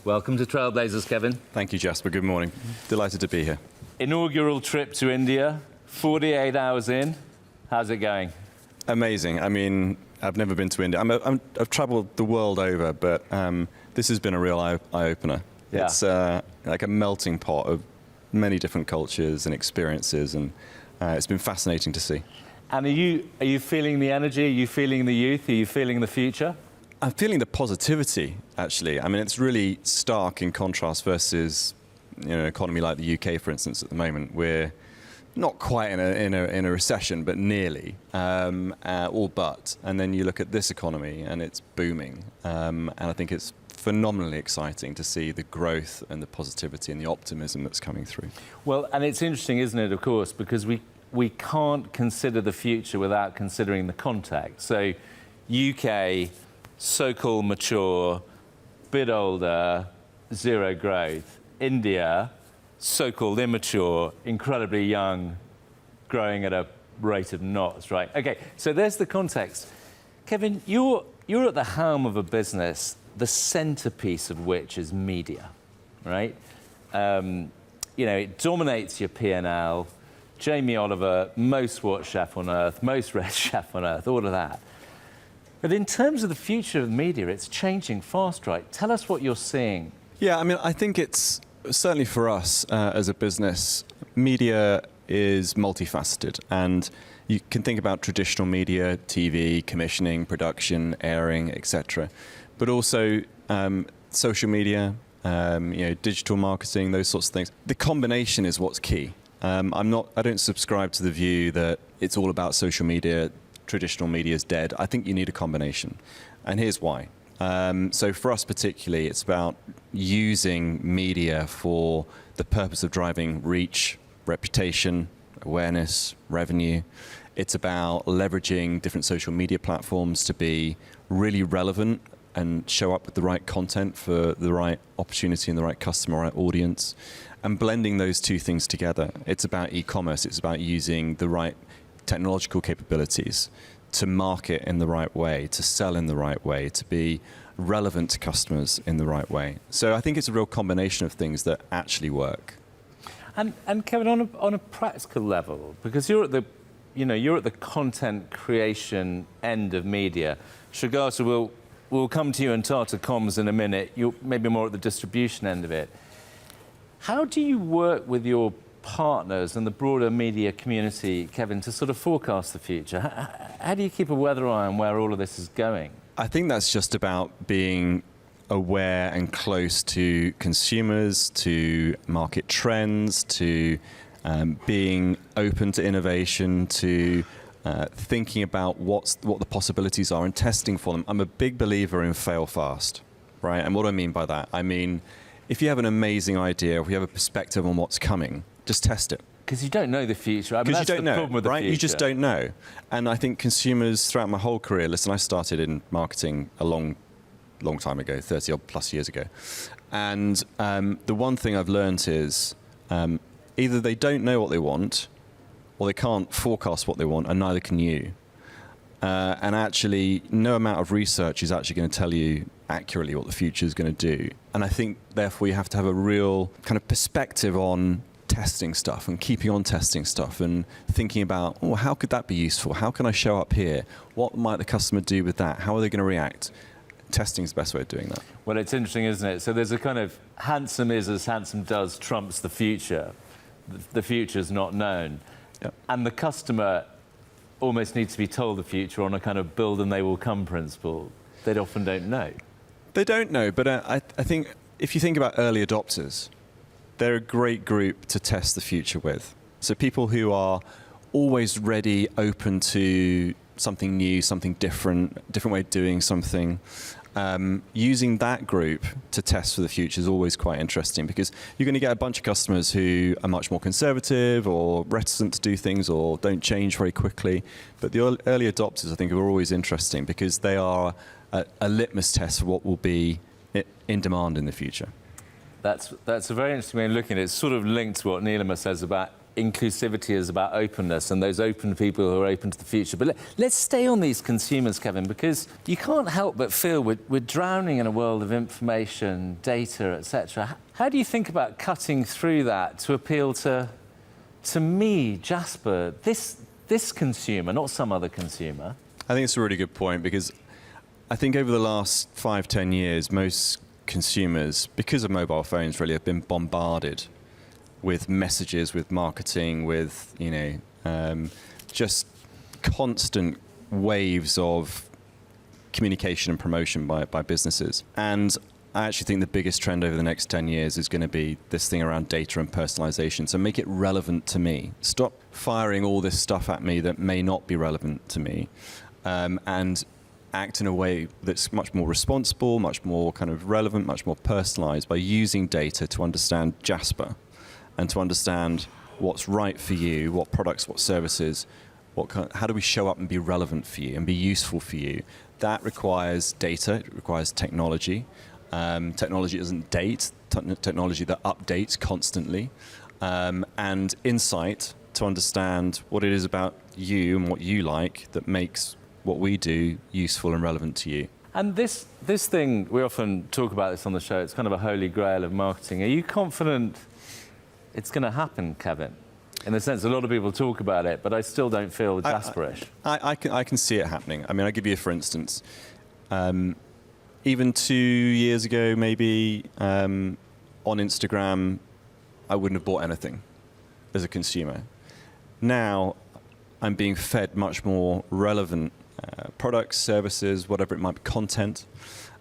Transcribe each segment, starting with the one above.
Welcome to Trailblazers, Kevin. Thank you, Jasper. Good morning. Delighted to be here. Inaugural trip to India, 48 hours in. How's it going? Amazing. I mean, I've never been to India. I've traveled the world over, but this has been a real eye-opener. Yeah. It's like a melting pot of many different cultures and experiences, and it's been fascinating to see. And are you feeling the energy? Are you feeling the youth? Are you feeling the future? I'm feeling the positivity, actually. I mean, it's really stark in contrast versus, an economy like the UK, for instance, at the moment. We're not quite in a recession, but nearly, all but. And then you look at this economy, and it's booming. And I think it's phenomenally exciting to see the growth and the positivity and the optimism that's coming through. Well, and it's interesting, isn't it, of course, because we can't consider the future without considering the context. So UK, so-called mature, bit older, zero growth. India, so-called immature, incredibly young, growing at a rate of knots, right? Okay, so there's the context. Kevin, you're at the helm of a business, the centerpiece of which is media, right? It dominates your P&L. Jamie Oliver, most watched chef on earth, most read chef on earth, all of that. But in terms of the future of media, it's changing fast, right? Tell us what you're seeing. Yeah, I mean, I think it's certainly for us as a business, media is multifaceted, and you can think about traditional media, TV, commissioning, production, airing, etc. But also social media, digital marketing, those sorts of things. The combination is what's key. I don't subscribe to the view that it's all about social media, traditional media is dead. I think you need a combination, and here's why. So for us particularly, it's about using media for the purpose of driving reach, reputation, awareness, revenue. It's about leveraging different social media platforms to be really relevant and show up with the right content for the right opportunity and the right customer, right audience, and blending those two things together. It's about e-commerce. It's about using the right technological capabilities to market in the right way, to sell in the right way, to be relevant to customers in the right way. So I think it's a real combination of things that actually work. And Kevin, on a practical level, because you're at the content creation end of media. Shagata, we'll come to you and Tata Comms in a minute. You're maybe more at the distribution end of it. How do you work with your partners and the broader media community, Kevin, to sort of forecast the future? How do you keep a weather eye on where all of this is going? I think that's just about being aware and close to consumers, to market trends, to being open to innovation, to thinking about what the possibilities are and testing for them. I'm a big believer in fail fast, right? And what do I mean by that? I mean, if you have an amazing idea, if you have a perspective on what's coming, just test it. Because you don't know the future. I mean, that's you don't the know, problem with the right? future. You just don't know. And I think consumers throughout my whole career, listen, I started in marketing a long time ago, 30 odd plus years ago. And the one thing I've learned is either they don't know what they want, or they can't forecast what they want, and neither can you. And actually, no amount of research is actually going to tell you accurately what the future is going to do. And I think, therefore, you have to have a real kind of perspective on testing stuff and keeping on testing stuff and thinking about, oh, how could that be useful? How can I show up here? What might the customer do with that? How are they going to react? Testing is the best way of doing that. Well, it's interesting, isn't it? So there's a kind of handsome is as handsome does trumps the future. The future's not known. Yep. And the customer almost needs to be told the future on a kind of build and they will come principle. They often don't know. They don't know, but I think if you think about early adopters, they're a great group to test the future with. So people who are always ready, open to something new, something different way of doing something. Using that group to test for the future is always quite interesting, because you're going to get a bunch of customers who are much more conservative or reticent to do things or don't change very quickly. But the early adopters, I think, are always interesting because they are a litmus test for what will be in demand in the future. That's a very interesting way of looking at it. It's sort of linked to what Neelima says about inclusivity is about openness and those open people who are open to the future. But let's stay on these consumers, Kevin, because you can't help but feel we're drowning in a world of information, data, etc. How do you think about cutting through that to appeal to me, Jasper, this consumer, not some other consumer? I think it's a really good point, because I think over the last 5-10 years, most consumers, because of mobile phones, really have been bombarded with messages, with marketing, with just constant waves of communication and promotion by businesses. And I actually think the biggest trend over the next 10 years is going to be this thing around data and personalization. So make it relevant to me. Stop firing all this stuff at me that may not be relevant to me, and act in a way that's much more responsible, much more kind of relevant, much more personalized by using data to understand Jasper and to understand what's right for you, what products, what services, how do we show up and be relevant for you and be useful for you. That requires data, it requires technology. Technology doesn't date, technology that updates constantly, and insight to understand what it is about you and what you like that makes what we do useful and relevant to you. And this thing, we often talk about this on the show, it's kind of a holy grail of marketing. Are you confident it's going to happen, Kevin? In the sense, a lot of people talk about it, but I still don't feel Jasperish. I can see it happening. I mean, I'll give you a for instance. Even 2 years ago, maybe, on Instagram, I wouldn't have bought anything as a consumer. Now, I'm being fed much more relevant products, services, whatever it might be, content.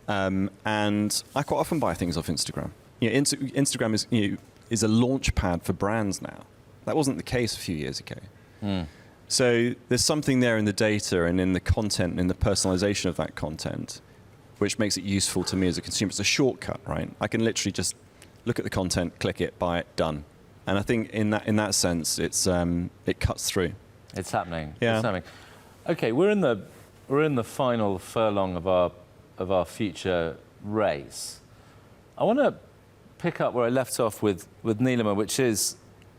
And I quite often buy things off Instagram. Instagram is a launch pad for brands now. That wasn't the case a few years ago. So there's something there in the data and in the content and in the personalization of that content, which makes it useful to me as a consumer. It's a shortcut, right? I can literally just look at the content, click it, buy it, done. And I think in that sense, it cuts through. It's happening. Yeah. It's happening. Okay, we're in the final furlong of our future race. I want to pick up where I left off with Neelima, which is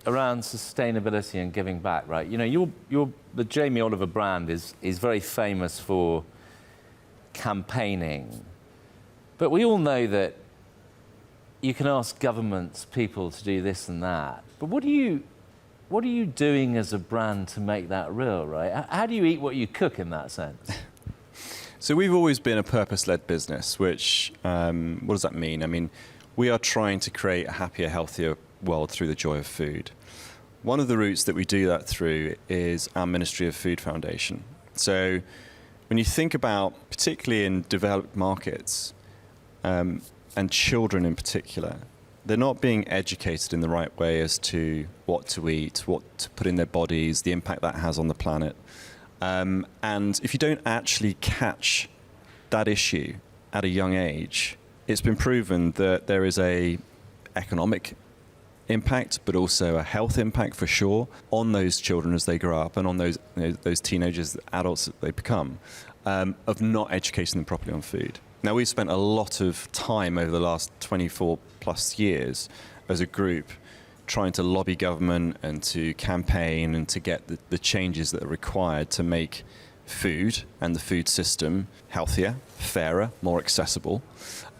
around sustainability and giving back, right? You know, the Jamie Oliver brand is very famous for campaigning, but we all know that you can ask governments, people to do this and that, but what are you doing as a brand to make that real, right? How do you eat what you cook in that sense? So we've always been a purpose-led business, which, what does that mean? I mean, we are trying to create a happier, healthier world through the joy of food. One of the routes that we do that through is our Ministry of Food Foundation. So when you think about, particularly in developed markets, and children in particular, they're not being educated in the right way as to what to eat, what to put in their bodies, the impact that has on the planet. And if you don't actually catch that issue at a young age, it's been proven that there is a economic impact, but also a health impact for sure on those children as they grow up and on those teenagers, adults that they become, of not educating them properly on food. Now, we've spent a lot of time over the last 24 plus years as a group trying to lobby government and to campaign and to get the changes that are required to make food and the food system healthier, fairer, more accessible.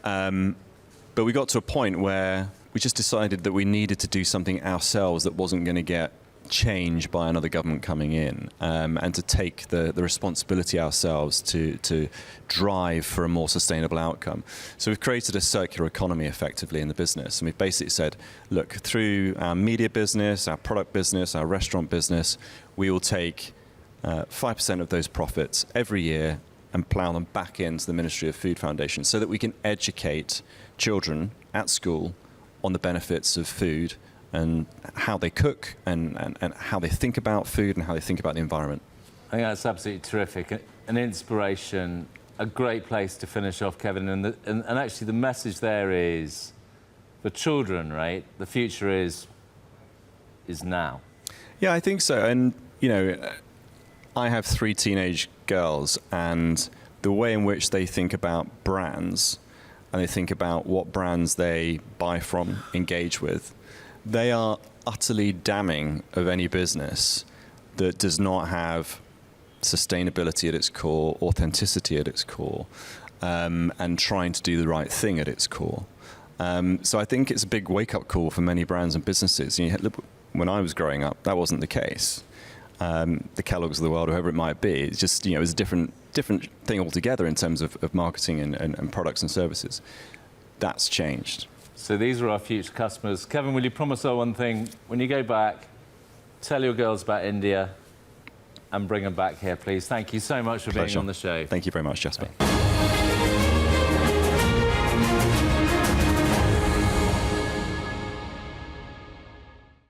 But we got to a point where we just decided that we needed to do something ourselves that wasn't going to get changed by another government coming in, and to take the responsibility ourselves to drive for a more sustainable outcome. So we've created a circular economy effectively in the business. And we've basically said, look, through our media business, our product business, our restaurant business, we will take 5% of those profits every year and plough them back into the Ministry of Food Foundation so that we can educate children at school on the benefits of food and how they cook and how they think about food and how they think about the environment. I think that's absolutely terrific. An inspiration, a great place to finish off, Kevin. And actually the message there is for children, right? The future is now. Yeah, I think so. And, you know, I have 3 teenage girls, and the way in which they think about brands and they think about what brands they buy from, engage with, they are utterly damning of any business that does not have sustainability at its core, authenticity at its core, and trying to do the right thing at its core. So I think it's a big wake-up call for many brands and businesses. Look, when I was growing up, that wasn't the case. The Kellogg's of the world, or whoever it might be, it's just, it was a different thing altogether in terms of marketing and products and services. That's changed. So these are our future customers. Kevin, will you promise us one thing? When you go back, tell your girls about India and bring them back here, please. Thank you so much for being on the show. Thank you very much, Jasper.